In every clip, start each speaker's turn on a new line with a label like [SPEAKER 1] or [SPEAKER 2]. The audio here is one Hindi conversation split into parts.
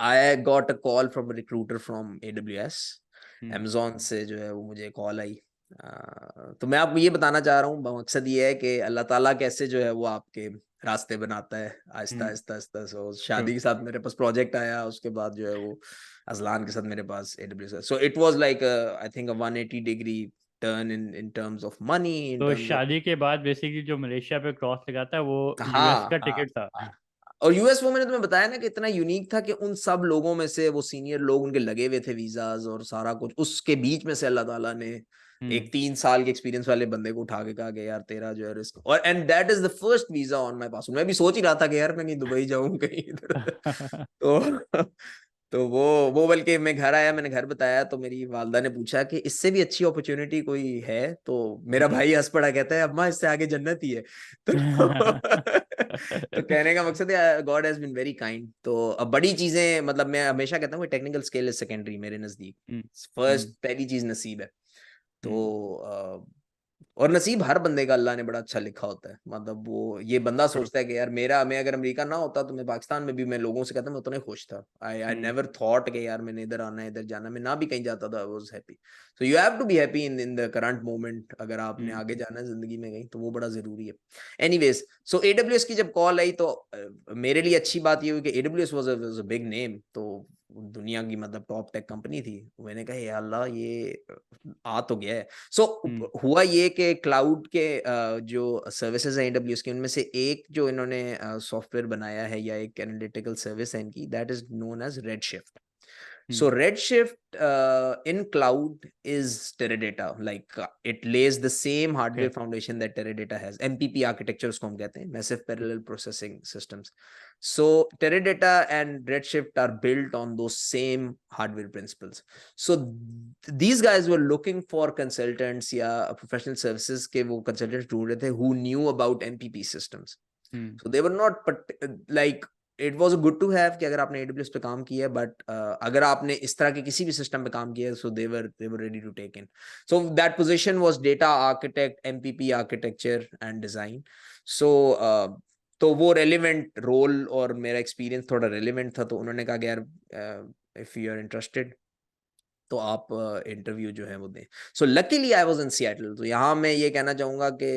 [SPEAKER 1] I got a call from recruiter from AWS,
[SPEAKER 2] hmm.
[SPEAKER 1] Amazon से जो है वो मुझे कॉल आई। तो मैं आपको ये बताना चाह रहा हूँ, मकसद ये है कि अल्लाह ताला कैसे जो है वो आपके रास्ते बनाता है आहिस्ता
[SPEAKER 2] हम्म।
[SPEAKER 1] आहिस्ता आहिस्ता। So
[SPEAKER 2] true.
[SPEAKER 1] शादी के साथ मेरे पास प्रोजेक्ट आया, उसके बाद जो है वो अजलान के साथ मेरे पास AWS। So it was like I think a 180 degree turn in terms of money, in
[SPEAKER 2] तो
[SPEAKER 1] टर्म्स ऑफ।
[SPEAKER 2] शादी के बाद बेसिकली जो मलेशिया पे क्रॉस लगाता है वो यूएस
[SPEAKER 1] हाँ
[SPEAKER 2] का
[SPEAKER 1] हाँ
[SPEAKER 2] टिकट था।
[SPEAKER 1] हाँ। और यूएस, वो मैंने तुम्हें बताया ना कि इतना यूनिक था कि उन सब लोगों में से वो सीनियर लोग उनके लगे हुए थे वीजाज और सारा कुछ, उसके बीच में से अल्लाह ताला ने
[SPEAKER 2] हम्म।
[SPEAKER 1] एक 3 साल के एक्सपीरियंस वाले बंदे को उठा के कहा कि यार तेरा जो है रिस्क, और and that is the first visa on my passport. मैं भी सोच ही रहा था कि यार मैं कहीं दुबई जाऊं कहीं इधर उधर। तो तो वो बल्कि मैं घर आया, मैंने घर बताया तो मेरी वालदा ने पूछा कि इससे भी अच्छी अपॉर्चुनिटी कोई है, तो मेरा भाई हंस पड़ा, कहता है अम्मा इससे आगे जन्नत ही है। तो तो कहने का मकसद है God has been very kind. तो अब बड़ी चीजें, मतलब मैं हमेशा कहता हूँ टेक्निकल स्किल इज सेकेंडरी मेरे नजदीक।
[SPEAKER 2] हम्म। हम्म।
[SPEAKER 1] फर्स्ट पहली चीज नसीब है। तो
[SPEAKER 2] हम्म।
[SPEAKER 1] और नसीब हर बंदे का अल्लाह ने बड़ा अच्छा लिखा होता है। मतलब वो ये बंदा
[SPEAKER 2] ट्रू।
[SPEAKER 1] सोचता है कि यार मेरा, मैं अगर अमेरिका ना होता तो मैं पाकिस्तान में भी, मैं लोगों से कहता मैं उतना ही खुश था। आई
[SPEAKER 2] हम्म।
[SPEAKER 1] नेवर थॉट कि यार मैंने इधर आना है इधर जाना है। मैं ना भी कहीं जाता था, I was happy. So you have to be happy in the current moment. अगर आपने
[SPEAKER 2] हम्म।
[SPEAKER 1] आगे जाना है जिंदगी में कहीं, तो वो बड़ा जरूरी है। एनीवेज, सो AWS की जब कॉल आई तो मेरे लिए अच्छी बात ये हुई कि AWS was a big name. तो दुनिया की मतलब टॉप टेक कंपनी थी। मैंने कहा या अल्लाह ये आ तो गया है। सो
[SPEAKER 2] हम्म।
[SPEAKER 1] हुआ ये कि क्लाउड के जो सर्विसेज हैं AWS के, उनमें से एक जो इन्होंने सॉफ्टवेयर बनाया है या एक एनालिटिकल सर्विस है इनकी, that is known as Redshift. So
[SPEAKER 2] hmm.
[SPEAKER 1] Redshift in cloud is Teradata. Like it lays the same
[SPEAKER 2] okay.
[SPEAKER 1] hardware foundation that Teradata has. MPP architecture उसको हम कहते हैं, Massive Parallel Processing Systems. So Teradata and Redshift are built on those same hardware principles. So these guys were looking for consultants या professional services के वो consultants ढूंढ रहे थे who knew about MPP systems.
[SPEAKER 2] Hmm.
[SPEAKER 1] So they were not like it was good to have कि अगर आपने AWS पे काम किया है, बट अगर आपने इस तरह के किसी भी सिस्टम पे काम किया है, so they were ready to take in. So that position was data architect, MPP architecture and design. So तो वो रेलिवेंट रोल और मेरा एक्सपीरियंस थोड़ा रेलिवेंट था, तो उन्होंने कहा कि यार इफ यू आर इंटरेस्टेड तो आप इंटरव्यू जो है वो दें। So luckily I was in Seattle. तो यहाँ मैं ये कहना चाहूँगा कि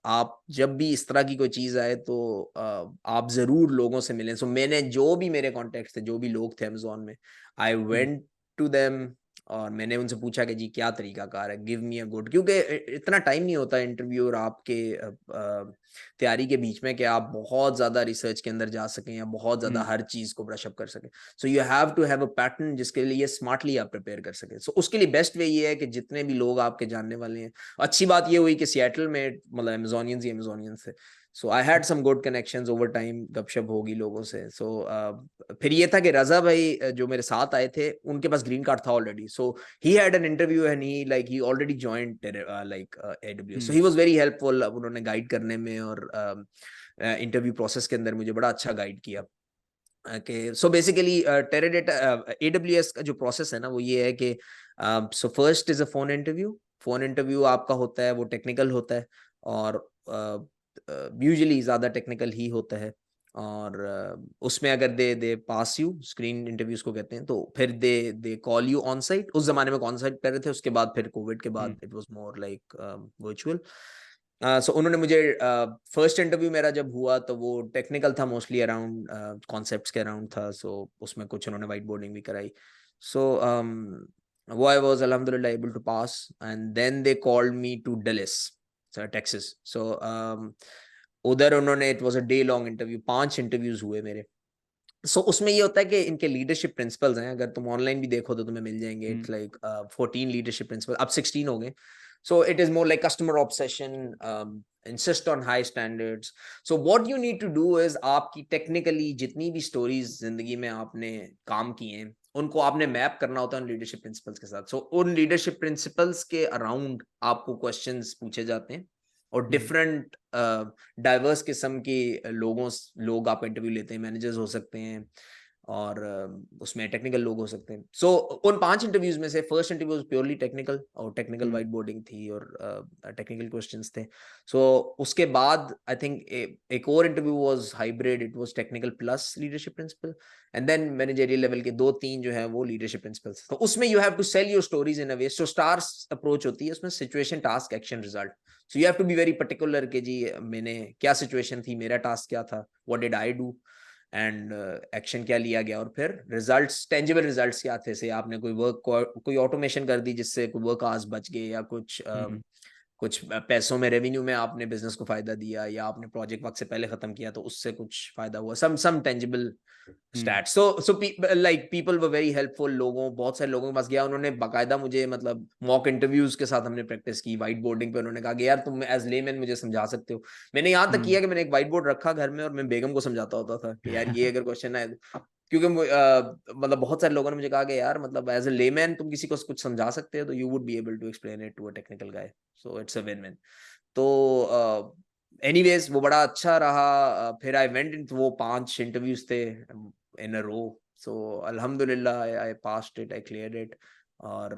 [SPEAKER 1] आप जब भी इस तरह की कोई चीज़ आए तो आप ज़रूर लोगों से मिलें। सो मैंने जो भी मेरे कॉन्टेक्ट थे, जो भी लोग थे अमेजोन में, आई
[SPEAKER 2] हम्म।
[SPEAKER 1] वेंट टू देम और मैंने उनसे पूछा कि जी क्या तरीका कार है, गिव मी अ गुड, क्योंकि इतना टाइम नहीं होता इंटरव्यू और आपके तैयारी के बीच में कि आप बहुत ज़्यादा रिसर्च के अंदर जा सकें या बहुत ज़्यादा
[SPEAKER 2] हम्म।
[SPEAKER 1] हर चीज़ को ब्रश अप कर सकें। So you have to have a pattern जिसके लिए स्मार्टली आप प्रिपेयर कर सकें। सो उसके लिए बेस्ट वे ये है कि जितने भी लोग आपके जानने वाले हैं, अच्छी बात ये हुई कि सिएटल में मतलब अमेजोनियंस ही अमेजोनियंस थे। So I had some good connections over time, गपशप होगी लोगों से। सो फिर ये था कि रजा भाई जो मेरे साथ आए थे, उनके पास ग्रीन कार्ड था already. So he had an interview and he already joined like AWS। So
[SPEAKER 2] hmm.
[SPEAKER 1] He was very helpful. उन्होंने गाइड करने में और इंटरव्यू प्रोसेस के अंदर मुझे बड़ा अच्छा गाइड किया। कि सो बेसिकली टेराडेटा AWS का जो प्रोसेस है ना वो ये है कि so first is a phone interview. Phone interview आपका होता है वो टेक्निकल होता है, और यूजुअली ज़्यादा टेक्निकल ही होता है। और उसमें अगर दे दे पास यू, स्क्रीन इंटरव्यूज को कहते हैं, तो फिर they call you on site. उस जमाने में ऑन साइट कर रहे थे, उसके बाद फिर कोविड के
[SPEAKER 2] हम्म।
[SPEAKER 1] बाद it was more like virtual. So उन्होंने मुझे फर्स्ट इंटरव्यू मेरा जब हुआ तो वो टेक्निकल था, मोस्टली अराउंड कॉन्सेप्ट्स के अराउंड था। सो उसमें कुछ उन्होंने वाइट बोर्डिंग भी कराई। सो वो आई वाज अल्हम्दुलिल्लाह able to pass, and then they called me to Dallas Texas. So उधर उन्होंने, it was a day long interview, 5 interviews हुए मेरे। सो उसमें ये होता है कि इनके लीडरशिप प्रिंसिपल्स हैं, अगर तुम ऑनलाइन भी देखो तो तुम्हें मिल जाएंगे।
[SPEAKER 2] Hmm.
[SPEAKER 1] It's like 14 leadership principle, अब 16 हो गए। So it is more like customer obsession, insist on high standards. So what you need to do is, आपकी टेक्निकली जितनी भी स्टोरीज जिंदगी में आपने काम किए हैं, उनको आपने मैप करना होता है उन लीडरशिप प्रिंसिपल्स के साथ। सो उन लीडरशिप प्रिंसिपल्स के अराउंड आपको क्वेश्चंस पूछे जाते हैं, और
[SPEAKER 2] हम्म।
[SPEAKER 1] डिफरेंट डाइवर्स किस्म के लोग आप इंटरव्यू लेते हैं। मैनेजर्स हो सकते हैं, और उसमें टेक्निकल लोग हो सकते हैं। सो उन 5 इंटरव्यूज में से first interview was purely technical, और टेक्निकल वाइट बोर्डिंग थी और टेक्निकल क्वेश्चंस थे। सो उसके बाद आई थिंक एक और interview was hybrid, it was technical plus leadership principle, and then managerial level के 2-3 जो है वो लीडरशिप प्रिंसिपल्स। तो उसमें you have to sell your stories in a way. So stars approach होती है उसमें, situation, task, action, result. So you have to be very particular कि जी मैंने क्या सिचुएशन थी, मेरा टास्क क्या था, what did I do, and action क्या लिया गया, और फिर रिजल्ट्स, टेंजिबल रिजल्ट्स क्या थे। से आपने कोई वर्क, कोई ऑटोमेशन कर दी जिससे कोई वर्क आवर्स बच गए, या कुछ पैसों में, रेवेन्यू में आपने बिजनेस को फायदा दिया, या आपने प्रोजेक्ट वक्त से पहले खत्म किया तो उससे कुछ फायदा हुआ, some tangible stats. So like people were very helpful. बहुत सारे लोगों के पास गया, उन्होंने बाकायदा मुझे, मतलब मॉक इंटरव्यूज के साथ हमने प्रैक्टिस की, व्हाइट बोर्डिंग पे। उन्होंने कहा कि यार तुम एज लेमैन मुझे समझा सकते हो। मैंने यहाँ तक किया कि मैंने एक व्हाइट बोर्ड रखा घर में और मैं बेगम को समझाता होता था कि यार ये अगर क्वेश्चन है, क्योंकि मतलब बहुत सारे लोगों ने मुझे कहा कि यार मतलब एज अ लेमैन तुम किसी को कुछ समझा सकते हो तो you would be able to explain it to a technical guy. So it's a win win. तो एनीवेज वो बड़ा अच्छा रहा। फिर आई वेंट इन, वो 5 इंटरव्यूज थे इन अ रो। सो अल्हम्दुलिल्लाह I passed it, I cleared it. और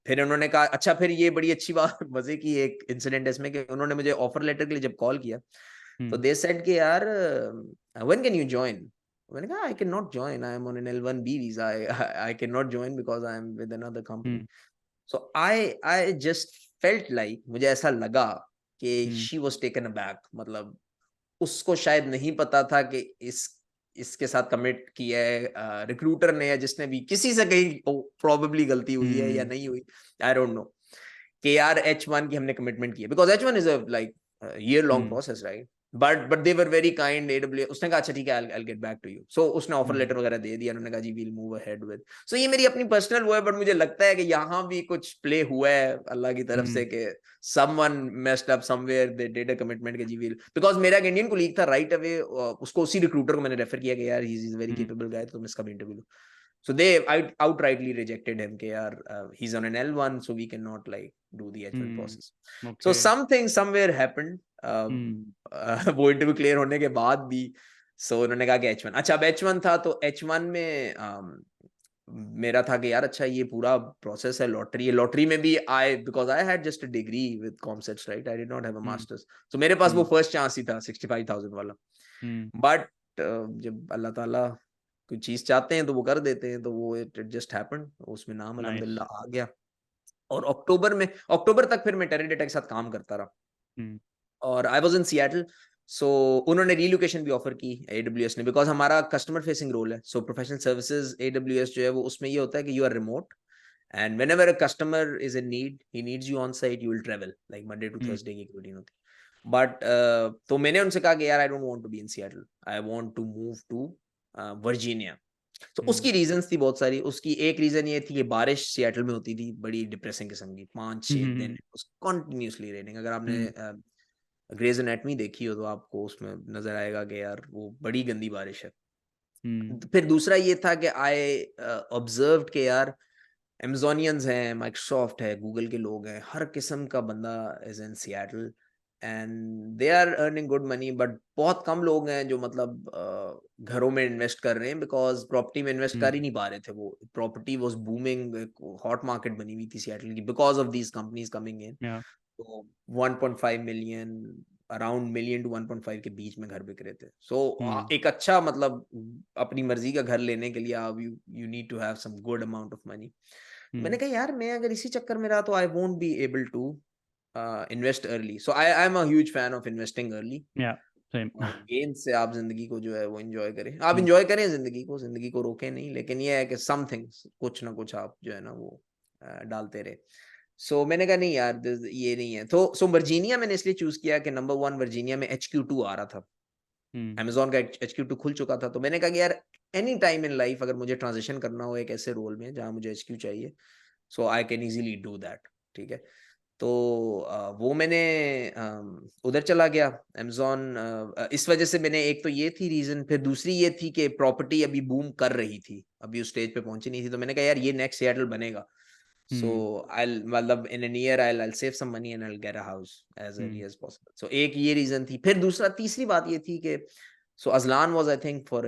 [SPEAKER 1] फिर उन्होंने कहा, अच्छा फिर ये बड़ी अच्छी बात मजे की एक इंसिडेंट है इसमें, कि उन्होंने मुझे ऑफर लेटर के लिए जब कॉल किया तो दे सेड कि यार व्हेन कैन यू जॉइन। मैंने कहा I can not join, I am on an L1B visa, I can not join because I am with another company. So I just felt like, मुझे ऐसा लगा कि शी वाज टेकन अबैक। मतलब उसको शायद नहीं पता था कि इसके साथ कमिट किया है रिक्रूटर ने, या जिसने भी, किसी से कहीं प्रोबेबली गलती हुई है या नहीं हुई, आई डोंट नो, कि यार H1 की हमने कमिटमेंट की है, because H1 is a like year long process, right? But they were very kind, AWS। उसने कहा अच्छा ठीक है, I'll get back to you। So उसने ऑफर लेटर वगैरह दे दिया, उन्होंने कहा जी we'll move ahead with। So ये मेरी अपनी पर्सनल वो है, बट मुझे लगता है कि यहाँ भी कुछ प्ले हुआ है अल्लाह की तरफ से, कि someone messed up somewhere, they did a commitment कि जी will, because मेरा एक इंडियन कोलीग था, राइट अवे उसको, उसी रिक्रूटर को मैंने रेफर किया कि यार he is a very capable guy, तो तुम इसका भी interview low. So they outrightly rejected him कि यार he's on an L1, so we cannot like do the H1 process। So something somewhere happened। वो इंटरव्यू क्लियर होने के बाद भी, so उन्होंने कहा कि H1, अच्छा अब H1 था, तो H1 में मेरा था कि यार अच्छा ये पूरा प्रोसेस है, लॉटरी है, लॉटरी में भी आई, because I had just a degree with COMSATS, right, I did not have a masters. तो मेरे पास वो फर्स्ट चांस ही था 65,000 वाला। बट जब अल्लाह ताला कोई चीज चाहते हैं तो वो कर देते हैं, तो वो इट जस्ट हैपेंड, उसमें नाम अल्हम्दुलिल्लाह आ गया। और अक्टूबर तक फिर मैं टेराडेटा के साथ काम करता रहा, और आई वाज इन सिएटल। सो उन्होंने रीलोकेशन भी ऑफर की AWS ने, बिकॉज हमारा कस्टमर फेसिंग रोल है। सो प्रोफेशनल सर्विसेज AWS जो है वो, उसमें ये होता है कि you are remote, and whenever a customer is in need, he needs you on site, you will travel, like Monday to Thursday की रूटीन होती है। बट तो मैंने उनसे कहा कि यार I don't want to be in Seattle, I want to move to Virginia. तो उसकी रीजंस थी बहुत सारी। उसकी एक रीजन ये थी कि बारिश सिएटल में होती थी, बड़ी डिप्रेसिंग किस्म की, 5-6 दिन कंटिन्यूसली रेनिंग। अगर आपने ग्रेज एनाटमी देखी हो तो आपको उसमें नजर आएगा कि यार वो बड़ी गंदी बारिश है। फिर दूसरा ये था कि आई ऑब्जर्व के यार Amazonians हैं, माइक्रोसॉफ्ट है, गूगल के लोग हैं, हर किस्म का बंदा is in Seattle, and they are earning good money. But बहुत कम लोग हैं जो मतलब घरों में इन्वेस्ट कर रहे हैं, बिकॉज प्रॉपर्टी में इन्वेस्ट कर ही नहीं पा रहे थे। वो property was booming, hot market बनी हुई थी सिएटल की, because of these companies coming in. तो 1.5 मिलियन, अराउंड मिलियन टू 1.5 के बीच में घर बिक रहे थे। सो एक अच्छा, मतलब अपनी मर्जी का घर लेने के लिए आप you need to have some good amount of money. मैंने कहा यार मैं अगर इसी चक्कर में रहा तो I won't be able to invest early. So I am a huge fan of investing early. और गेन से आप जिंदगी को जो है वो एंजॉय करें, आप एंजॉय करें जिंदगी को रोके नहीं, लेकिन ये है कि समथिंग, कुछ ना कुछ आप जो है ना वो डालते रहे। सो मैंने कहा नहीं यार ये नहीं है। तो सो वर्जीनिया मैंने इसलिए चूज किया कि नंबर 1 वर्जीनिया में HQ2 आ रहा था, Amazon का HQ2 खुल चुका था। तो मैंने कहा कि यार एनी टाइम इन लाइफ अगर मुझे ट्रांजिशन करना हो एक ऐसे रोल में जहां मुझे HQ चाहिए, so I can easily do that. ठीक है, तो वो मैंने उधर चला गया Amazon। इस वजह से मैंने, एक तो ये थी रीजन, फिर दूसरी ये थी कि प्रॉपर्टी अभी बूम कर रही थी, अभी उस स्टेज पे पहुंची नहीं थी। तो मैंने कहा यार ये नेक्स्ट सिएटल बनेगा, सो आई मतलब in an year I save some money and I get a house as early as possible. So एक ये रीजन थी। फिर तीसरी बात ये थी कि so Azlan was I think for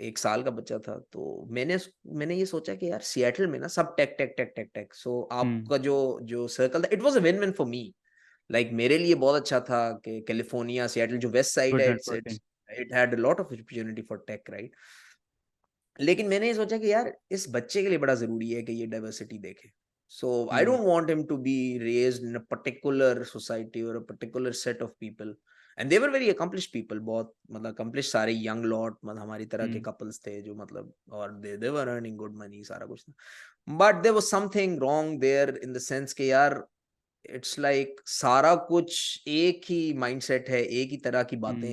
[SPEAKER 1] 1 साल का बच्चा था, तो मैंने ये सोचा कि यार सिएटल में ना सब tech tech tech tech tech, so आपका जो जो सर्कल था, it was a win win for me. Like मेरे लिए बहुत अच्छा था कि कैलिफोर्निया, सिएटल जो वेस्ट साइड
[SPEAKER 2] गुड
[SPEAKER 1] है,
[SPEAKER 2] networking.
[SPEAKER 1] It had a lot of opportunity for tech, right. लेकिन मैंने ये सोचा कि यार इस बच्चे के लिए बड़ा जरूरी है कि ये डाइवर्सिटी देखे। So I don't want him to be raised in a particular society और a particular set of people, and they were very accomplished people, बहुत मतलब अकम्प्लिश्ड सारे यंग लॉट, मतलब हमारी तरह के कपल्स थे जो मतलब, और they were earning good money, सारा कुछ था। But there was something wrong there in the sense कि यार इट्स लाइक सारा कुछ एक ही माइंडसेट है, एक ही तरह की बातें।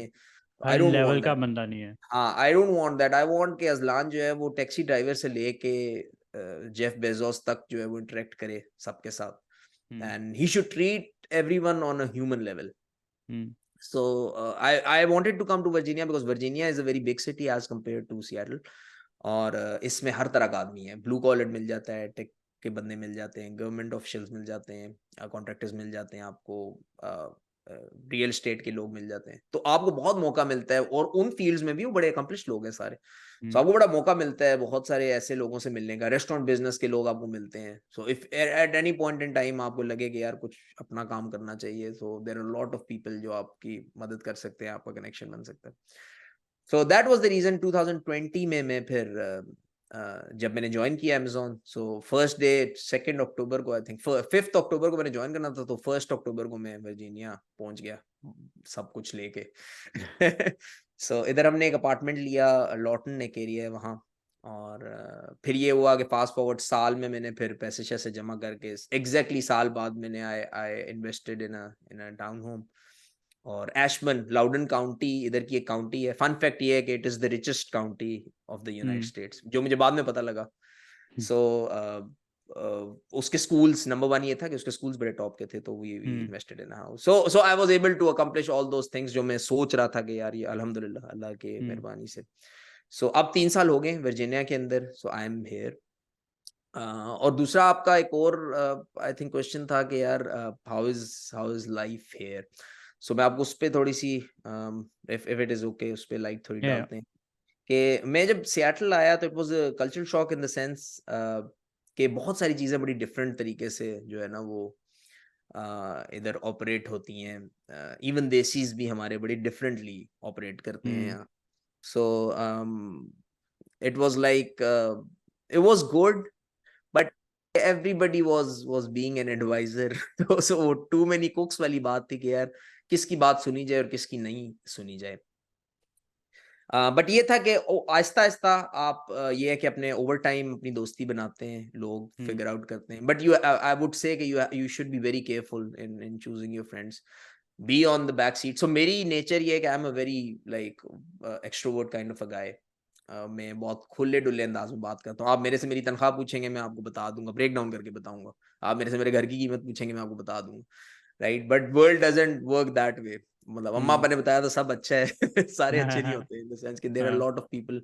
[SPEAKER 1] आई
[SPEAKER 2] हर
[SPEAKER 1] डोंट
[SPEAKER 2] लेवल
[SPEAKER 1] वांट
[SPEAKER 2] का
[SPEAKER 1] दैट।
[SPEAKER 2] बंदा नहीं है।
[SPEAKER 1] हाँ, आई don't want that. I want कि अज़लान जो है वो टैक्सी ड्राइवर से लेके जेफ बेजोस तक जो है वो इंटरेक्ट करे सबके साथ,
[SPEAKER 2] hmm.
[SPEAKER 1] And he should treat everyone on a human level.
[SPEAKER 2] Hmm.
[SPEAKER 1] So I wanted to come to Virginia because Virginia is a very big city as compared to Seattle, और इसमें हर तरह का आदमी है, ब्लू कॉलर मिल जाता है, टेक के बंदे मिल जाते हैं, गवर्नमेंट ऑफिशियल्स मिल जाते हैं, कॉन्ट्रैक्टर्स मिल जाते हैं आपको, रियल एस्टेट के लोग मिल जाते हैं, तो आपको बहुत मौका मिलता है, और उन फील्ड्स में भी वो बड़े अकम्प्लिश लोग हैं सारे। सो आपको बड़ा मौका मिलता है बहुत सारे ऐसे लोगों से मिलने का, रेस्टोरेंट बिजनेस के लोग आपको मिलते हैं। So if at any point in time आपको लगे कि यार कुछ अपना काम करना चाहिए, so there are lot of people जो आपकी मदद कर सकते हैं, आपका कनेक्शन बन सकता है। So that was the reason 2020 में मैं फिर जब मैंने ज्वाइन किया Amazon, so first day 2 October को, आई थिंक 5 अक्टूबर को मैंने ज्वाइन करना था, तो 1 अक्टूबर को मैं वर्जीनिया पहुंच गया सब कुछ लेके। सो इधर हमने एक अपार्टमेंट लिया, लॉटन एक एरिया है वहाँ, और फिर ये हुआ कि फास्ट फॉरवर्ड साल में मैंने फिर पैसे शैसे जमा करके एग्जैक्टली साल बाद मैंने I invested in a town home, और एशमन, लाउडन काउंटी इधर की एक काउंटी है। फन फैक्ट ये है कि it is the richest county of the United states, जो मुझे बाद में पता लगा। सो उसके स्कूल्स नंबर 1 ये था कि उसके स्कूल्स बड़े टॉप के थे, तो we invested in house. So I was able to accomplish all those things जो मैं सोच रहा था कि यार ये अल्हम्दुलिल्लाह अल्लाह के मेहरबानी से। सो अब 3 साल हो गए वर्जीनिया के अंदर, सो आई एम हियर। और दूसरा आपका एक और आई थिंक क्वेश्चन था कि यार हाउ इज लाइफ हियर। सो मैं आपको उस पे थोड़ी see if it is okay उस पे लाइट थोड़ी
[SPEAKER 2] या
[SPEAKER 1] डालते हैं कि मैं जब सिएटल आया तो it was a cultural shock in the sense कि बहुत सारी चीज़ें बड़ी डिफरेंट तरीके से जो है ना वो इधर ऑपरेट होती हैं। इवन देसीज भी हमारे बड़ी डिफरेंटली ऑपरेट करते हैं यहाँ। So it was like it was good, but everybody was being an advisor. तो सो टू मेनी कुक्स वाली बात थी कि यार किसकी बात सुनी जाए और किसकी नहीं सुनी जाए। बट ये था कि आहिस्ता आहिस्ता आप ये है कि अपने ओवर टाइम अपनी दोस्ती बनाते हैं, लोग फिगर आउट करते हैं, but you I would say कि you should be very careful in choosing your friends, be on the back seat. So मेरी नेचर ये है कि I am a very like extrovert kind of a guy. मैं बहुत खुले डुल्ले अंदाज में बात करता हूँ। आप मेरे से मेरी तनख्वाह पूछेंगे, मैं आपको बता दूंगा, ब्रेक डाउन करके बताऊंगा। आप मेरे से मेरे घर की कीमत पूछेंगे, मैं आपको बता दूंगा, right. But world doesn't work that way. मतलब अम्मा पापा ने बताया तो सब अच्छा है। सारे अच्छे नहीं होते, इन द सेंस कि there are lot of people.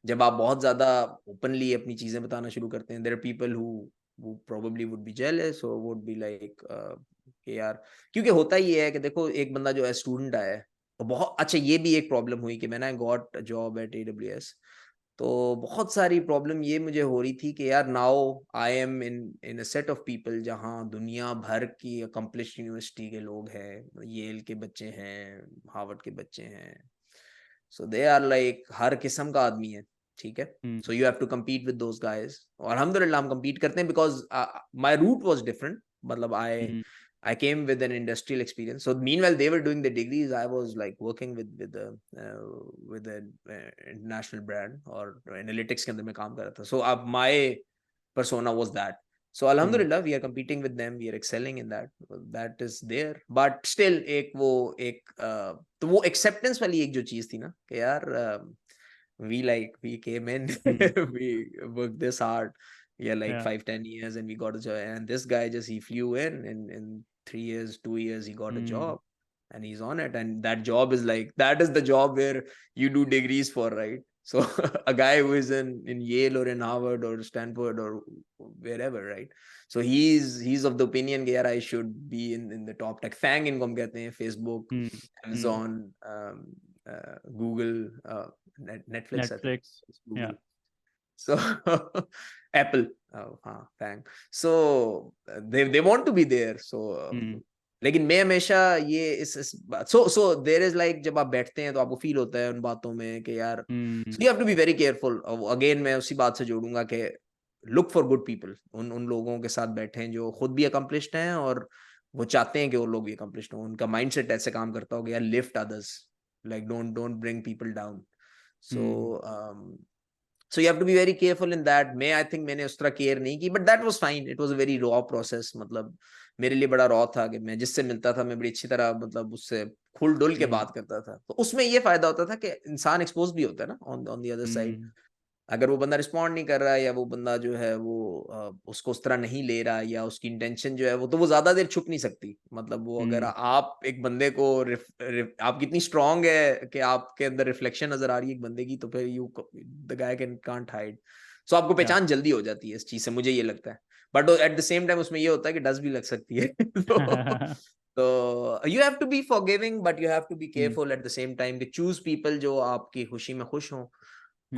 [SPEAKER 1] जब आप बहुत ज्यादा ओपनली अपनी चीजें बताना शुरू करते हैं, there are people who probably would be jealous और वुड बी लाइक कि यार, क्योंकि होता ही है कि देखो एक बंदा जो है स्टूडेंट आया है, और बहुत अच्छा ये भी एक प्रॉब्लम हुई कि मैंने I got job eight AWS, तो बहुत सारी प्रॉब्लम ये मुझे हो रही थी कि यार now I am in in a set of people जहाँ दुनिया भर की अकम्प्लिश यूनिवर्सिटी के लोग हैं, येल के बच्चे हैं, हार्वर्ड के बच्चे हैं। सो दे आर लाइक हर किस्म का आदमी है, ठीक है। So you have to compete with those guys, और अल्हम्दुलिल्लाह हम compete करते हैं because my route was different. मतलब I came with an industrial experience. So meanwhile they were doing the degrees, I was like working with a international brand और analytics के अंदर मैं काम कर रहा था. So my persona was that. So alhamdulillah we are competing with them, we are excelling in that. That is there. But still तो वो acceptance वाली एक जो चीज थी ना कि यार we came in, we worked this hard. Yeah, like 5-10 years, and we got a job. And this guy he flew in 3 years, 2 years, he got a job, and he's on it. And that job is like, that is the job where you do degrees for, right? So a guy who is in Yale or in Harvard or Stanford or wherever, right? So he's of the opinion that I should be in the top tech. FANG इनको हम कहते हैं, Facebook, Amazon, Google, Netflix, I think.
[SPEAKER 2] Netflix,
[SPEAKER 1] It's Google.
[SPEAKER 2] yeah.
[SPEAKER 1] So Apple, thank. So they want to be there. So लेकिन मैं हमेशा ये इस so there is like जब आप बैठते हैं तो आपको फील होता है उन बातों में कि यार so you have to be very careful. Again मैं उसी बात से जोड़ूंगा कि look for good people. उन लोगों के साथ बैठे हैं जो खुद भी accomplished हैं और वो चाहते हैं कि वो लोग भी accomplished हों. उनका mindset ऐसे काम करता हो कि यार lift others, like don't bring people down. So you have to be very careful in that. मैं I think मैंने उस तरह केयर नहीं की, but that was fine. It was a very raw process. मतलब मेरे लिए बड़ा रॉ था कि मैं जिससे मिलता था मैं बड़ी अच्छी तरह मतलब उससे खुल डुल के बात करता था. तो उसमें ये फायदा होता था कि इंसान एक्सपोज भी होता है ना on the other side. अगर वो बंदा रिस्पॉन्ड नहीं कर रहा है या वो बंदा जो है वो उसको उस तरह नहीं ले रहा या उसकी इंटेंशन जो है वो तो वो ज्यादा देर छुप नहीं सकती. मतलब वो अगर आप एक बंदे को आप कितनी स्ट्रांग है कि आपके अंदर रिफ्लेक्शन नजर आ रही है एक बंदे की, तो फिर you the guy can't hide. So आपको पहचान जल्दी हो जाती है इस चीज से, मुझे ये लगता है. But at the same time उसमें ये होता है कि डस भी लग सकती है. तो you have to be forgiving but you have to be careful at the same time कि चूज पीपल जो आपकी खुशी में खुश हों.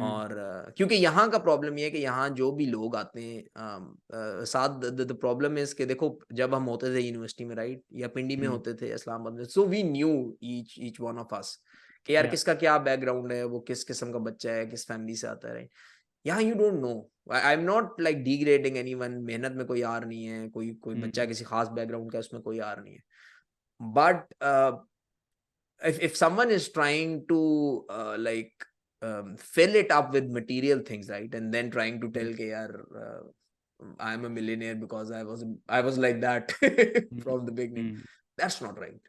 [SPEAKER 1] और क्योंकि यहाँ का प्रॉब्लम ये है कि यहाँ जो भी लोग आते हैं साथ द प्रॉब्लम इज कि देखो जब हम होते थे यूनिवर्सिटी में राइट या पिंडी में होते थे इस्लामाबाद में, so we knew each one of us कि यार किसका क्या बैकग्राउंड है, वो किस किस्म का बच्चा है, किस फैमिली से आता है राइट. यहाँ you don't know. I am not like degrading anyone. मेहनत में कोई यार नहीं है, कोई बच्चा किसी खास बैकग्राउंड का उसमें कोई यार नहीं है. But if someone is trying to like fill it up with material things right and then trying to tell ke yaar I am a millionaire because I was like that from the beginning, that's not right.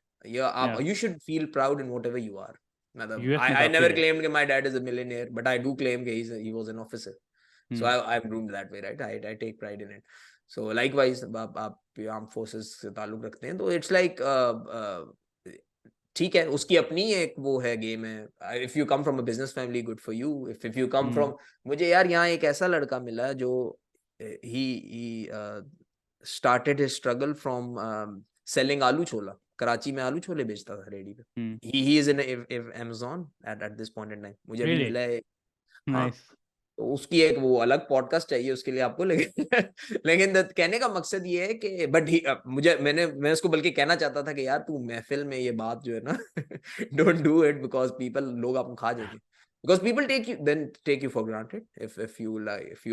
[SPEAKER 1] You should feel proud in whatever you are. I never claimed that my dad is a millionaire, but I do claim that he was an officer. So I'm groomed that way, right? I take pride in it. So likewise आप armed forces से ताल्लुक रखते हैं तो it's like ठीक है, उसकी अपनी एक वो है गेम है. If you come from a business family good for you. If you come from, मुझे यार यहाँ एक ऐसा लड़का मिला जो he started his struggle from selling आलू छोला. कराची में आलू छोले बेचता था रेडी पे. He is in Amazon at this point in time. मुझे अभी मिला है. हाँ, तो उसकी एक वो अलग पॉडकास्ट चाहिए उसके लिए आपको. लेकिन कहने का मकसद ये है कि मैं उसको बल्कि कहना चाहता था कि यार तू महफिल में ये बात जो है ना डोंट डू इट बिकॉज लोग आपको खा जाएंगे. Because people take you for granted if you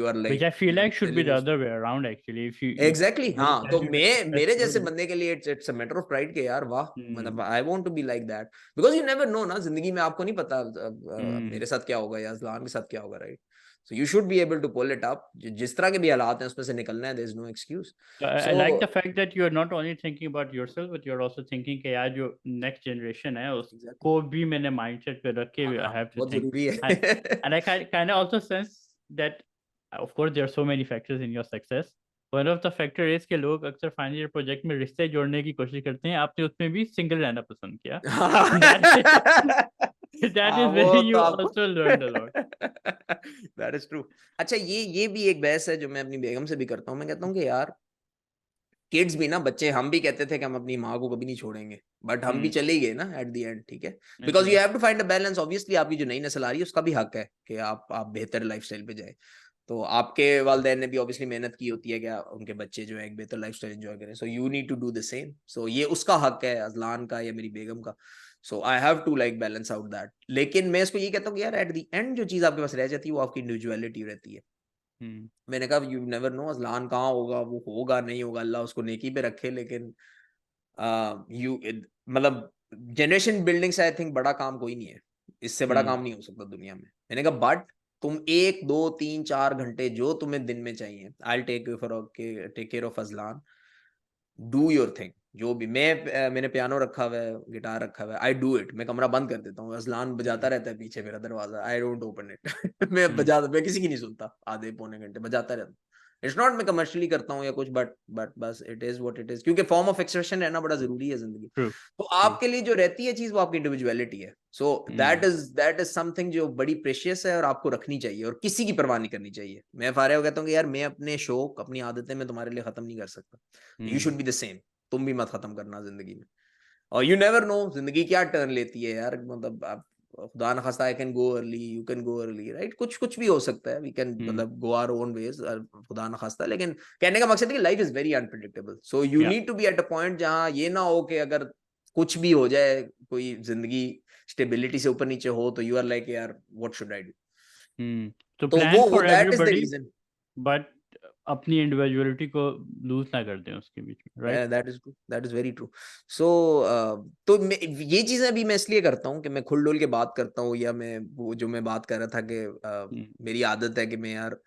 [SPEAKER 1] are like,
[SPEAKER 2] which I feel like should be the other way around actually. If you
[SPEAKER 1] exactly हाँ, तो मेरे जैसे बंदे के लिए it's a matter of pride के यार वाह, मतलब I want to be like that because you never know ना, जिंदगी में आपको नहीं पता मेरे साथ क्या होगा या अज़लान के साथ क्या होगा right. So you should be able to pull it up. जिस तरह के भी हालात हैं उसमें से निकलना है. There is no excuse.
[SPEAKER 2] I like the fact that you are not only thinking about yourself, but you are also thinking कि यार जो next generation है उसको भी मैंने mindset पे रख के I have to
[SPEAKER 1] बहुत
[SPEAKER 2] think.
[SPEAKER 1] जरूरी है.
[SPEAKER 2] And I kind of also sense that of course there are so many factors in your success. One of the factor is कि लोग अक्सर final year project में रिश्ते जोड़ने की कोशिश करते हैं. आपने उसमें भी single रहना पसंद किया. That is where you also learned a lot.
[SPEAKER 1] That is true. अच्छा ये भी एक बहस है जो मैं अपनी बेगम से भी करता हूँ. मैं कहता हूँ कि यार किड्स भी ना, बच्चे हम भी कहते थे कि हम अपनी माँ को कभी नहीं छोड़ेंगे, बट हम भी चले गए ना एट द एंड. ठीक है, because you have to find a balance. Obviously आपकी जो नई नस्ल आ रही है उसका भी हक है कि आप बेहतर लाइफस्टाइल पे जाए. तो आपके वालिदैन ने भी ऑब्वियसली मेहनत की होती है कि उनके बच्चे जो है एक बेहतर लाइफस्टाइल एंजॉय करें. So you need to do the same. So ये उसका हक है अज़लान का या मेरी बेगम का. So I have to like balance out that. लेकिन मैं इसको ये कहता हूँ कि यार एट द एंड जो चीज आपके पास रह जाती है वो आपकी इंडिविजुअलिटी रहती है. मैंने कहा यू नेवर नो अज़लान कहाँ होगा, वो होगा नहीं होगा, अल्लाह उसको नेकी पे रखे. लेकिन मतलब जनरेशन बिल्डिंग से आई थिंक बड़ा काम कोई नहीं है. इससे बड़ा काम नहीं हो सकता दुनिया में. मैंने कहा बट तुम 1 2 3 4 घंटे जो तुम्हें दिन में चाहिए, I take care of Azlan. Do your thing. जो भी मैंने पियानो रखा हुआ है, गिटार रखा हुआ है, आई डू इट. मैं कमरा बंद कर देता हूँ, अज़लान बजाता रहता है पीछे मेरा दरवाजा. I don't open it. मैं किसी की नहीं सुनता. आधे पौने घंटे बजाता रहता हूँ. इट्स नॉट मैं कमर्शियली करता हूँ या कुछ, बट बस it is what it is. क्योंकि फॉर्म ऑफ एक्सप्रेशन रहना बड़ा जरूरी है जिंदगी. तो आपके लिए जो रहती है चीज वो आपकी इंडिविजुअलिटी है. सो दैट इज समथिंग जो बड़ी प्रेशियस है और आपको रखनी चाहिए और किसी की परवाह नहीं करनी चाहिए. मैं फारिया को कहता हूँ कि यार मैं अपने शौक अपनी आदतें मैं तुम्हारे लिए खत्म नहीं कर सकता. You should be the same. तुम भी मत खत्म करना जिंदगी में. और यू नेवर नो जिंदगी क्या टर्न लेती है यार. मतलब आप खुदा न खास्ता I can go early, you can go early, right? कुछ भी हो सकता है, वी कैन मतलब गो आवर ओन वेज, खुदा न खास्ता। लेकिन कहने का मकसद है कि life is very unpredictable, so you
[SPEAKER 2] या
[SPEAKER 1] need to be at a point जहां ये ना हो कि अगर कुछ भी हो जाए, कोई जिंदगी स्टेबिलिटी से ऊपर नीचे हो, तो यू आर लाइक यार व्हाट शुड आई डू।
[SPEAKER 2] तो
[SPEAKER 1] तो
[SPEAKER 2] प्लान
[SPEAKER 1] वो
[SPEAKER 2] for
[SPEAKER 1] that is the
[SPEAKER 2] everybody,
[SPEAKER 1] reason.
[SPEAKER 2] But अपनी इंडिविजुअलिटी को लूज ना कर दें उसके बीच में, right?
[SPEAKER 1] That is true, that is very true. So तो ये चीजें भी मैं इसलिए करता हूँ कि मैं खुल डुल के बात करता हूँ, या मैं वो जो मैं बात कर रहा था कि मेरी आदत है कि मैं यार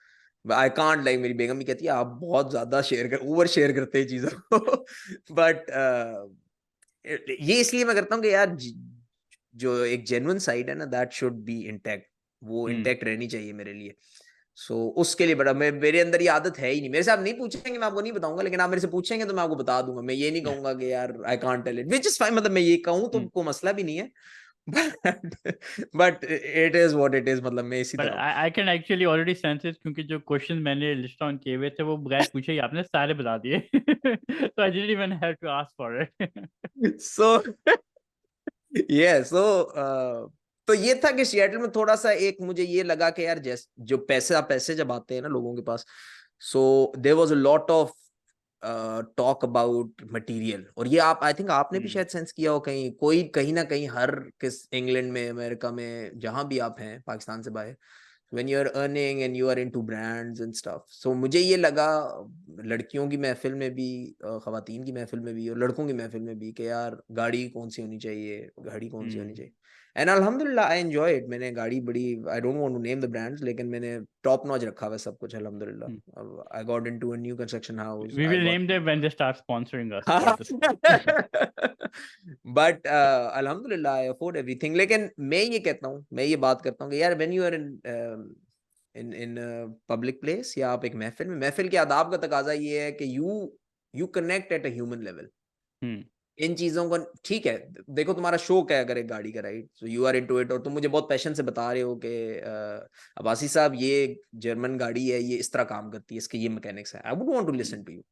[SPEAKER 1] आई कांट, लाइक मेरी बेगम भी कहती है आप बहुत ज्यादा ओवर शेयर करते हैं चीजों को। बट ये इसलिए मैं करता हूँ कि यार जो एक जेन्युइन साइड है ना, दैट शुड बी इंटैक्ट, वो इंटैक्ट रहनी चाहिए मेरे लिए। सो उसके लिए बड़ा मेरे अंदर ये आदत है ही नहीं। मेरे से आप नहीं पूछेंगे मैं आपको नहीं बताऊंगा, लेकिन आप मेरे से पूछेंगे तो मैं आपको बता दूंगा। मैं ये नहीं कहूंगा कि यार I can't tell it, which is fine, मतलब मैं ये कहूँ तो कोई मसला भी नहीं है। But it is what it is, मतलब मैं इसी
[SPEAKER 2] बट
[SPEAKER 1] तरह हूँ।
[SPEAKER 2] I can actually already sense it, क्योंकि जो क्वेश्चन मैंने लिस्ट ऑन किए हुए थे वो बगैर पूछे ही आपने सारे बता दिए। तो I didn't even have to ask for it.
[SPEAKER 1] So ये सो तो ये था कि सिएटल में थोड़ा सा एक मुझे ये लगा कि यार जैसे जो पैसे जब आते हैं ना लोगों के पास, so there was a lot of talk about material. और ये आप आई थिंक आपने भी शायद सेंस किया हो, कहीं कोई कहीं ना कहीं हर किस इंग्लैंड में, अमेरिका में, जहां भी आप हैं पाकिस्तान से बाहर, when you are earning and you are into brands and stuff, so मुझे ये लगा लड़कियों की महफिल में भी, खवातीन की महफिल में भी और लड़कों की महफिल में भी, कि यार गाड़ी कौन सी होनी चाहिए, घड़ी कौन सी होनी चाहिए। एंड अल्हम्दुलिल्लाह आई एंजॉय इट। मैंने गाड़ी बड़ी, I don't want to name the brands, लेकिन मैंने टॉप नॉच रखा हुआ सब कुछ अल्हम्दुलिल्लाह। I got into a new construction house,
[SPEAKER 2] We
[SPEAKER 1] I
[SPEAKER 2] will
[SPEAKER 1] got
[SPEAKER 2] name them when they start sponsoring us for this.
[SPEAKER 1] But अल्हम्दुलिल्लाह आई अफोर्ड एवरीथिंग। लेकिन मैं ये कहता हूँ, मैं ये बात करता हूँ कि यार when you are in public place, या आप एक महफिल में, महफिल के आदाब का तकाजा ये है कि you connect at a human level. इन चीजों को ठीक है, देखो तुम्हारा शौक है अगर एक गाड़ी का, right, so you are into it, और तुम मुझे बहुत पैशन से बता रहे हो कि अब्बासी साहब ये जर्मन गाड़ी है, ये इस तरह काम करती है, इसके ये मैकेनिक्स है, I would want to listen to you.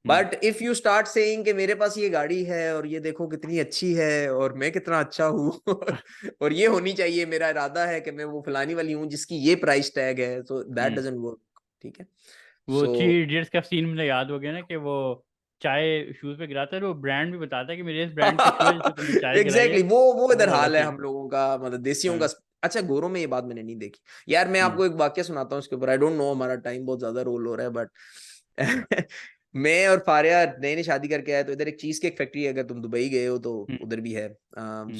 [SPEAKER 1] But if you start saying कि मेरे पास ये गाड़ी है और ये देखो कितनी अच्छी है और मैं कितना अच्छा हूँ और ये होनी चाहिए, मेरा इरादा है कि मैं वो फलानी वाली हूँ जिसकी ये प्राइस टैग है, सो दैट डजंट वर्क। ठीक है।
[SPEAKER 2] वो
[SPEAKER 1] सो
[SPEAKER 2] थ्री इडियट्स का सीन मुझे याद हो गया ना, कि वो चाय शूज पे गिराता है, वो ब्रांड भी बताता है कि मेरे इस ब्रांड के शूज जिससे तुमने चाय गिराई है,
[SPEAKER 1] एग्जैक्टली वो इधर
[SPEAKER 2] वो वाला
[SPEAKER 1] हाल है
[SPEAKER 2] सीन।
[SPEAKER 1] हम लोगों का, मतलब देसियों का।
[SPEAKER 2] हाँ।
[SPEAKER 1] अच्छा, गोरों में ये बात मैंने नहीं देखी यार। मैं आपको एक वाक्य सुनाता हूँ इसके ऊपर, आई डोंट नो, हमारा टाइम बहुत ज्यादा रोल हो रहा है, बट मैं और फारिया नई नई शादी करके आए, तो इधर एक चीज केक फैक्ट्री है, अगर तुम दुबई गए हो तो उधर भी है।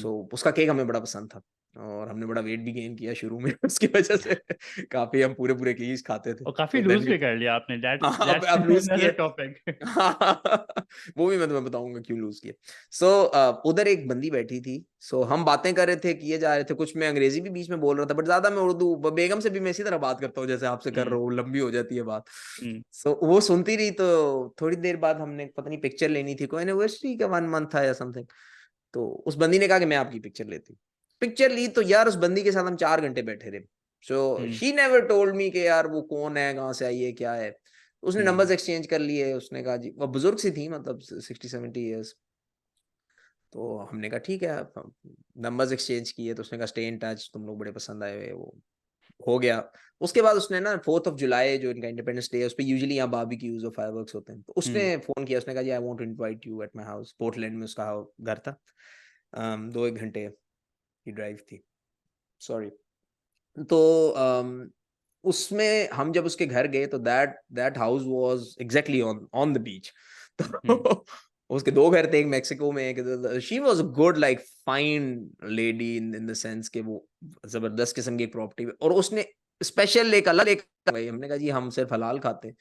[SPEAKER 1] सो उसका केक हमें बड़ा पसंद था, और हमने बड़ा वेट भी गेन किया शुरू में उसकी वजह से। काफी हम पूरे पूरे केक खाते थे,
[SPEAKER 2] और काफी
[SPEAKER 1] तो देन
[SPEAKER 2] लूज
[SPEAKER 1] वी
[SPEAKER 2] भी कर लिया आपने, दैट्स
[SPEAKER 1] हाँ,
[SPEAKER 2] दैट्स
[SPEAKER 1] अब लूज
[SPEAKER 2] अनदर
[SPEAKER 1] किया।
[SPEAKER 2] टॉपिक।
[SPEAKER 1] वो भी मैं तुम्हें बताऊंगा क्यों लूज किया। सो उधर एक बंदी बैठी थी, सो हम बातें कर रहे थे, किए जा रहे थे कुछ, मैं अंग्रेजी भी बीच में बोल रहा था, बट ज्यादा मैं उर्दू, बेगम से भी मैं इसी तरह बात करता हूँ जैसे आपसे कर रहा हूँ, लंबी हो जाती है बात। सो वो सुनती रही, तो थोड़ी देर बाद हमने पता नहीं पिक्चर लेनी थी, कोई एनिवर्सरी का 1 मंथ था या समथिंग, तो उस बंदी ने कहा कि मैं आपकी पिक्चर लेती हूँ। पिक्चर ली, तो यार उस बंदी के साथ हम 4 घंटे बैठे रहे। So she never told me कि यार वो कौन है, कहाँ से आई है, क्या है। उसने नंबर्स एक्सचेंज कर लिए, उसने कहा जी, वो बुजुर्ग सी थी, मतलब 60-70 ईयर्स। तो हमने कहा ठीक है, नंबर्स एक्सचेंज किए, तो उसने कहा स्टे इन टच, तुम लोग बड़े पसंद आए हुए, वो हो गया। उसके बाद उसने ना 4th ऑफ जुलाई जो इनका इंडिपेंडेंस डे है, उस पर यूजुअली यहाँ बारबेक्यूज और फायरवर्क्स होते हैं, तो उसने फोन किया, उसने कहा जी I want to invite you at my house. Portland में उसका घर था। 2-1 घंटे की ड्राइव थी, सॉरी। तो उसमें हम जब उसके घर गए, तो that house was exactly on on the beach. तो उसके 2 घर थे, एक मेक्सिको में, एक, she was a good, like fine lady in the sense कि वो जबरदस्त किस्म की प्रॉपर्टी, और उसने स्पेशल एक अलग एक, भाई हमने कहा जी हम सिर्फ हलाल खाते हैं,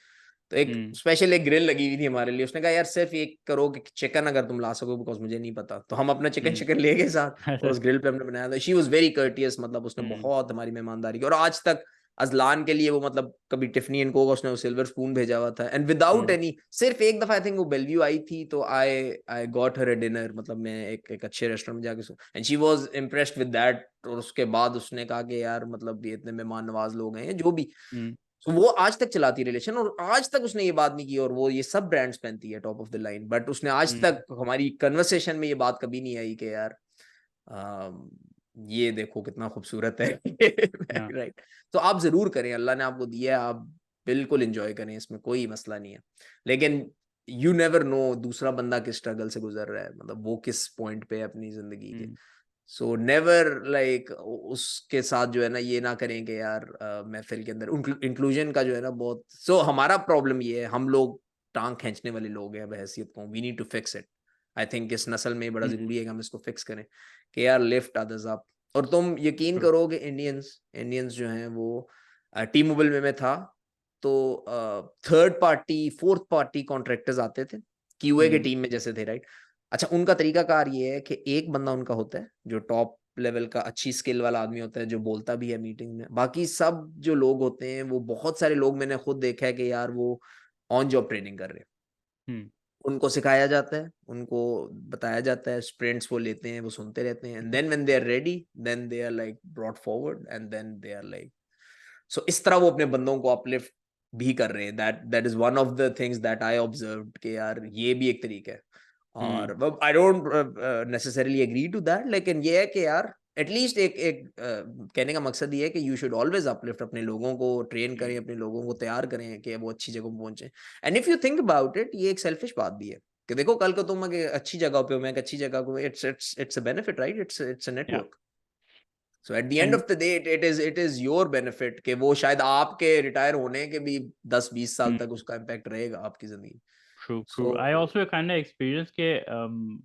[SPEAKER 1] तो एक स्पेशल एक ग्रिल लगी हुई थी हमारे लिए। उसने कहा यार सिर्फ एक करो कि चिकन अगर तुम ला सको, बिकॉज मुझे नहीं पता। तो हम अपना चिकन ले गए साथ, और उस ग्रिल पे हमने बनाया था। शी वाज वेरी कर्टियस, मतलब उसने बहुत हमारी मेहमानदारी की, और आज तक अजलान के लिए वो, मतलब कभी टिफनी एंड को उसने सिल्वर स्पून भेजा हुआ था, एंड विदाउट एनी, सिर्फ एक दफा आई थिंक वो बेलव्यू आई थी, तो I got her a dinner, मतलब मैं एक अच्छे रेस्टोरेंट में जाके, and she was impressed with that. और उसके बाद उसने कहा कि यार मतलब ये इतने मेहमान नवाज लोग हैं जो भी, तो वो आज तक चलाती है रिलेशन, और आज तक उसने ये बात नहीं की, और वो ये सब ब्रांड्स पहनती है top of the line, but उसने आज तक हमारी कन्वर्सेशन में ये बात कभी नहीं आई कि यार ये देखो कितना खूबसूरत है
[SPEAKER 2] या
[SPEAKER 1] राइट। तो आप जरूर करें, अल्लाह ने आपको दिया है, आप बिल्कुल एंजॉय करें, इसमें कोई मसला नहीं है। लेकिन यू नेवर नो दूसरा बंदा किस स्ट्रगल से गुजर रहा है, मतलब वो किस पॉइंट पे है अपनी जिंदगी के। सो नेवर लाइक उसके साथ जो है ना ये ना करें कि यार महफिल के अंदर इंक्लूजन का जो है ना बहुत, हमारा प्रॉब्लम ये है, हम लोग टांग खींचने वाले लोग हैं बहैसियत को, we need to fix it. I think इस नस्ल में बड़ा जरूरी है कि हम इसको फिक्स करें कि यार लिफ्ट अदर्स अप। और तुम यकीन
[SPEAKER 2] ट्रू
[SPEAKER 1] करोगे इंडियंस इंडियंस जो हैं वो टी मोबाइल में था, तो third party fourth party contractors आते थे क्यूए के टीम में जैसे थे, राइट। अच्छा, उनका तरीकाकार ये है कि एक बंदा उनका होता है जो टॉप लेवल का अच्छी स्किल वाला आदमी होता है, जो बोलता भी है मीटिंग में। बाकी सब जो लोग होते हैं वो बहुत सारे लोग मैंने खुद देखा है कि यार वो ऑन जॉब ट्रेनिंग कर रहे हैं। उनको सिखाया जाता है, उनको बताया जाता है, स्प्रिंट्स वो लेते हैं, वो सुनते रहते हैं, and then when they are ready then they are like brought forward and then they are like, so इस तरह वो अपने बंदों को अपलिफ्ट भी कर रहे हैं। That is one of the things that I observed कि यार ये भी एक तरीका है। और I don't necessarily agree to that, लेकिन ये है कि यार एटलीस्ट एक कहने का मकसद ये है कि यू शुड ऑलवेज अपलिफ्ट अपने लोगों को, ट्रेन करें अपने लोगों को, तैयार करें कि वो अच्छी जगह पहुंचे। And if you think about it, ये एक सेल्फिश बात भी है कि देखो कल को तुम अगर अच्छी जगह पे हो, मैं एक अच्छी जगह को, it's a benefit, right, it's a
[SPEAKER 2] या
[SPEAKER 1] network. So at the end
[SPEAKER 2] end
[SPEAKER 1] of the day it is your benefit कि वो शायद आपके रिटायर होने के भी 10-20 साल तक उसका इम्पैक्ट रहेगा आपकी जिंदगी।
[SPEAKER 2] true I
[SPEAKER 1] so
[SPEAKER 2] also kind of experienced के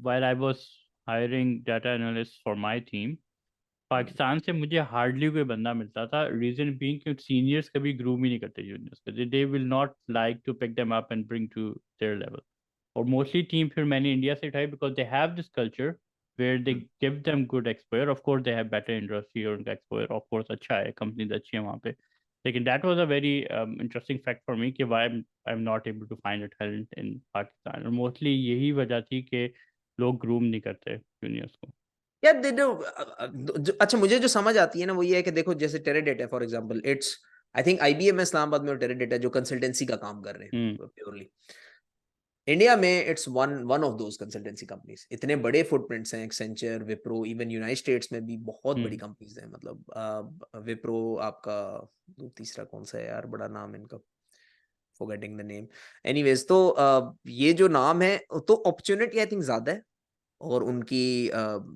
[SPEAKER 2] while I was hiring data analysts for my team, Pakistan से मुझे हार्डली कोई बंदा मिलता था, रीजन बीइंग कि सीनियर्स कभी ग्रूम ही नहीं करते जूनियर्स को, they will not like to pick them up and bring to their level. और मोस्टली टीम फिर मैंने इंडिया से उठाई because they have this culture where they give them good exposure, of course they have better industry और उनका एक्सपोजर ऑफ कोर्स अच्छा है, कंपनीज अच्छी है वहाँ पे। लेकिन that was a very interesting fact for me कि why I am not able to find a talent in Pakistan, और मोस्टली यही वजह थी कि लोग ग्रूम नहीं करते जूनियर्स को।
[SPEAKER 1] यार दे डू, अच्छा मुझे जो समझ आती है ना वो ये है कि देखो जैसे Teradata for example, it's I think IBM Islamabad में, और टेराडेटा जो कंसल्टेंसी का काम कर रहे
[SPEAKER 2] हम्म
[SPEAKER 1] हैं प्योरली इंडिया में, it's one one of those consultancy companies. इतने बड़े फुटप्रिंट्स हैं, Accenture, Wipro, even United states में भी बहुत बड़ी
[SPEAKER 2] हम्म
[SPEAKER 1] कंपनीज हैं। मतलब विप्रो आपका, तीसरा कौन सा है यार, बड़ा नाम है इनका, फॉरगेटिंग द नेम। एनीवेज, तो ये जो नाम है, तो अपॉर्चुनिटी आई थिंक ज्यादा है और उनकी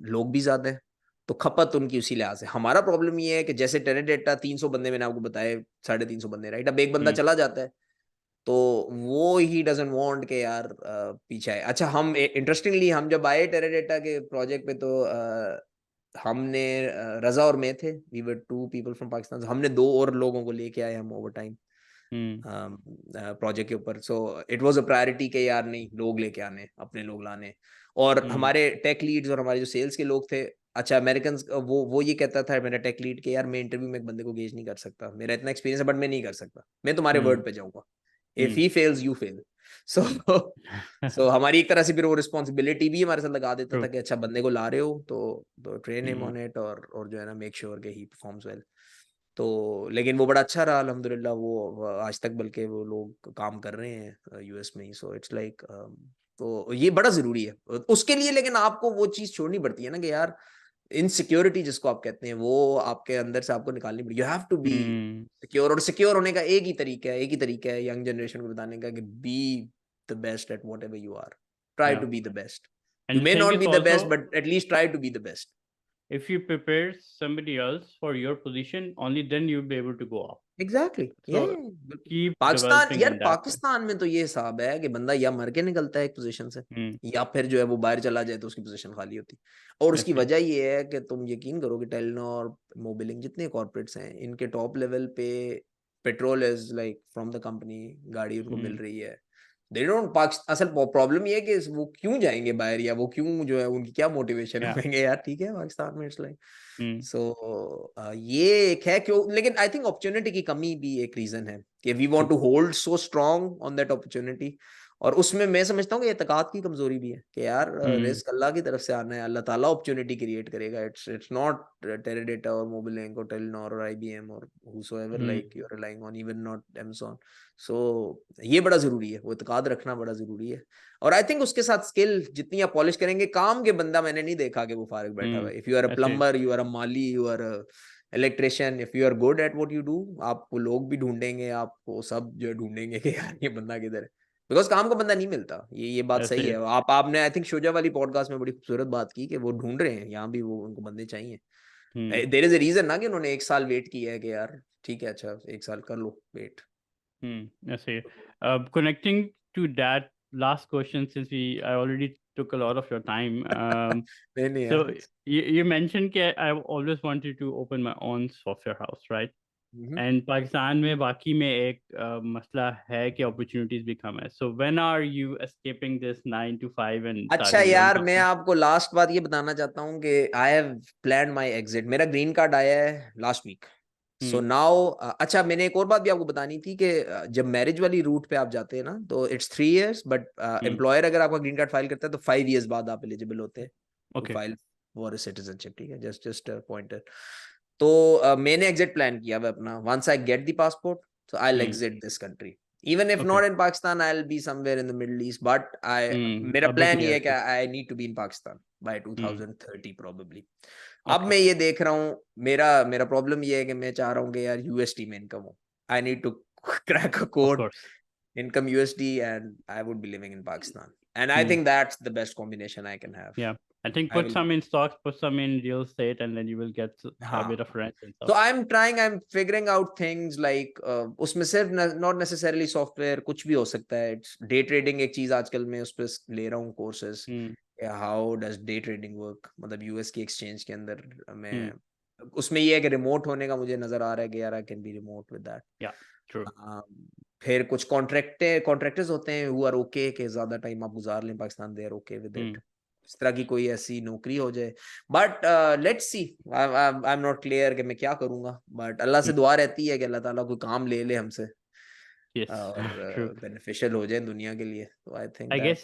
[SPEAKER 1] लोग भी ज्यादा है, तो खपत उनकी उसी लिहाज से। हमारा प्रॉब्लम ये है कि जैसे टेराडेटा 300 बंदे मैंने आपको बताए, 350 बंदे, राइट। अब एक बंदा
[SPEAKER 2] हम्म
[SPEAKER 1] चला जाता है तो वो ही डजंट वांट के यार पीछे आए। अच्छा, हम इंटरेस्टिंगली हम जब आए टेराडेटा के प्रोजेक्ट पे, तो हमने रजा और मैं थे, we were 2 people from Pakistan, हमने 2 और लोगों को लेके आए हम ओवर टाइम
[SPEAKER 2] हम्म
[SPEAKER 1] प्रोजेक्ट के ऊपर। सो इट वाज अ प्रायोरिटी के यार नहीं, लोग लेके आने, अपने लोग लाने। और
[SPEAKER 2] हम्म
[SPEAKER 1] हमारे टेक लीड्स और हमारे जो सेल्स के लोग थे, अच्छा अमेरिकन, वो ये कहता था मेरा टेक लीड के यार मैं इंटरव्यू में एक बंदे को गेज नहीं कर सकता, मेरा इतना एक्सपीरियंस है बट मैं नहीं कर सकता, मैं तुम्हारे
[SPEAKER 2] हम्म
[SPEAKER 1] वर्ड पे जाऊंगा, if
[SPEAKER 2] hmm
[SPEAKER 1] he fails you fail. So so हमारी एक तरह से फिर वो रिस्पॉन्सिबिलिटी भी हमारे साथ लगा देता था
[SPEAKER 2] ट्रू
[SPEAKER 1] कि अच्छा बंदे को ला रहे हो तो train him
[SPEAKER 2] hmm
[SPEAKER 1] on it, और जो है ना मेक श्योर कि ही परफॉर्म्स वेल। तो लेकिन वो बड़ा अच्छा रहा अल्हम्दुलिल्लाह, वो आज तक बल्कि वो लोग काम कर रहे हैं यूएस में ही। सो इट्स लाइक, तो ये बड़ा जरूरी है उसके लिए। लेकिन आपको वो चीज छोड़नी पड़ती है ना कि यार इनसिक्योरिटी जिसको आप कहते हैं, वो आपके अंदर से आपको निकालनी पड़ेगी। You have to be
[SPEAKER 2] hmm
[SPEAKER 1] secure, और सिक्योर होने का एक ही तरीका है यंग जनरेशन को बताने का कि be the best at whatever you are, try
[SPEAKER 2] या
[SPEAKER 1] to be the best. You
[SPEAKER 2] and
[SPEAKER 1] may
[SPEAKER 2] thing
[SPEAKER 1] not
[SPEAKER 2] is
[SPEAKER 1] be the
[SPEAKER 2] also
[SPEAKER 1] best but at least try to be the best.
[SPEAKER 2] if you prepare somebody else for your position only then you'll be able to go up,
[SPEAKER 1] exactly,
[SPEAKER 2] so
[SPEAKER 1] बिल्कुल।
[SPEAKER 2] keep
[SPEAKER 1] पाकिस्तान,
[SPEAKER 2] developing
[SPEAKER 1] यार
[SPEAKER 2] in that way।
[SPEAKER 1] पाकिस्तान में तो ये हिसाब है कि बंदा या मर के निकलता है एक पोजीशन से,
[SPEAKER 2] हम्म
[SPEAKER 1] या फिर जो है वो बाहर चला जाए तो उसकी पोजीशन खाली होती। और उसकी
[SPEAKER 2] definitely
[SPEAKER 1] वजह ये है कि तुम यकीन करोगे टेलीनॉर, मोबिलिंग, जितने कॉर्पोरेट्स हैं, इनके टॉप लेवल पे petrol is like from the company, गाड़ी उनको मिल
[SPEAKER 2] हम्म
[SPEAKER 1] रही है। दे डोंट पाकिस्तान, असल प्रॉब्लम ये है कि वो क्यों जाएंगे बाहर, या वो क्यों जो है उनकी क्या मोटिवेशन है,
[SPEAKER 2] yeah
[SPEAKER 1] कहेंगे यार ठीक है पाकिस्तान में, इट्स लाइक।
[SPEAKER 2] हम्म
[SPEAKER 1] सो ये एक है क्यों, लेकिन आई थिंक अपॉर्चुनिटी की कमी भी एक रीजन है कि we want
[SPEAKER 2] true
[SPEAKER 1] to hold so strong on that opportunity. और उसमें मैं समझता हूँ कि एतकाद की कमजोरी भी है कि यार रिस्क अल्लाह की तरफ से आना है, अल्लाह ताला अपॉर्चुनिटी क्रिएट करेगा। इट्स नॉट टेराडाटा और मोबिलिंक और टेलीनॉर और आईबीएम और whosoever like you're relying on, even not Amazon. So ये बड़ा जरूरी है, वो एतकाद रखना बड़ा जरूरी है। और आई थिंक उसके साथ स्किल जितनी आप पॉलिश करेंगे, काम के बंदा मैंने नहीं देखा कि वो फारिग बैठा हुआ है। If you are a plumber, you are a माली, you are electrician, if you are good at what you do, आपको लोग भी ढूंढेंगे, आपको सब जो है ढूंढेंगे कि यार ये बंदा किधर है, बिकॉज काम का बंदा नहीं मिलता। ये बात सही है। आपने आई थिंक शोजा वाली पॉडकास्ट में बड़ी खूबसूरत बात की कि वो ढूंढ रहे हैं यहाँ भी, वो उनको बंदे चाहिए। देयर इज अ रीजन ना कि उन्होंने 1 साल वेट किया है कि यार ठीक है, अच्छा 1 साल कर लो वेट।
[SPEAKER 2] ऐसे connecting to that last question, since I already took a lot of your time.
[SPEAKER 1] नहीं
[SPEAKER 2] So
[SPEAKER 1] यार।
[SPEAKER 2] you mentioned that I always wanted to open my own software house, right? And Pakistan में बाकी में एक मसला है कि अपॉर्चुनिटीज भी कम है. So when are you escaping this 9 to 5 and
[SPEAKER 1] अच्छा यार, मैं आपको लास्ट बात ये बताना चाहता हूँ कि I have planned my exit. मेरा ग्रीन कार्ड आया है लास्ट वीक। सो नाउ अच्छा, मैंने एक और बात भी आपको बतानी थी कि जब मैरिज वाली रूट पे आप जाते हैं ना, तो इट्स 3 years, बट एम्प्लॉयर अगर आपका ग्रीन कार्ड फाइल करता है तो 5 years बाद आप एलिजिबल होते हैं टू फाइल फॉर सिटीजनशिप। ठीक है, जस्ट पॉइंटर। तो मैंने एग्जिट प्लान किया हुआ अपना। Once I get the passport, so I'll exit this country. Even if not in Pakistan, I'll be somewhere in the Middle East. But मेरा प्लान ये है कि I need to be in Pakistan by 2030 probably. अब मैं ये देख रहा हूँ, मेरा प्रॉब्लम ये है कि मैं चाह रहा हूँ कि यार USD में इनकम हो। I need to crack a code, income USD, and I would be living in Pakistan. And I think that's the best combination I can have.
[SPEAKER 2] Yeah. I think put some in stocks, put some in real estate, and then you will get a bit of rent and stuff.
[SPEAKER 1] So I'm figuring out things like उसमें सिर्फ not necessarily software, कुछ भी हो सकता है। डे ट्रेडिंग एक चीज आजकल मैं उस पर ले रहा हूँ courses. How does day trading work, मतलब यूएस की एक्सचेंज के अंदर मैं उसमें ये है कि रिमोट होने का मुझे नजर आ रहा है कि यार I can be remote with that.
[SPEAKER 2] या ट्रू।
[SPEAKER 1] फिर कुछ कॉन्ट्रैक्टर्स होते हैं हु आर ओके कि ज्यादा टाइम आप गुजार लें Pakistan, they are okay with it. इस तरह की कोई ऐसी नौकरी हो जाए। But let's see, I am not clear कि मैं क्या करूंगा। बट अल्लाह से दुआ रहती है कि अल्लाह ताला कोई काम ले ले हमसे और बेनिफिशियल हो जाए दुनिया के लिए। तो I think
[SPEAKER 2] I guess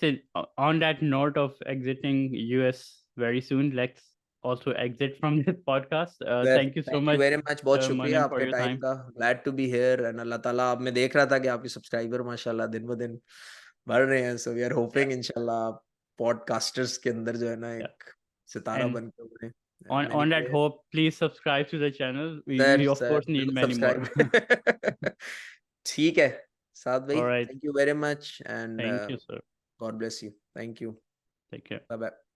[SPEAKER 2] on that note of exiting US very soon, let's also exit from this podcast. Thank you so much.
[SPEAKER 1] Very much, बहुत शुक्रिया
[SPEAKER 2] Manan, for
[SPEAKER 1] आपके
[SPEAKER 2] your
[SPEAKER 1] टाइम
[SPEAKER 2] time.
[SPEAKER 1] का। Glad to be here and अल्लाह ताला, अब मैं देख रहा था कि आपके सब्सक्राइबर माशाल्लाह दिन ब दिन बढ़ रहे हैं। सो वी आर होपिंग इंशाल्लाह पॉडकास्टर्स के अंदर जो है ना एक सितारा
[SPEAKER 2] And
[SPEAKER 1] बनकर उभरें।
[SPEAKER 2] on that hope, please subscribe to the channel. We of course need many more.
[SPEAKER 1] ठीक है साद भाई,
[SPEAKER 2] All right.
[SPEAKER 1] Thank you very much and
[SPEAKER 2] Thank you, sir.
[SPEAKER 1] God bless you. Thank you,
[SPEAKER 2] Take care.
[SPEAKER 1] Bye bye.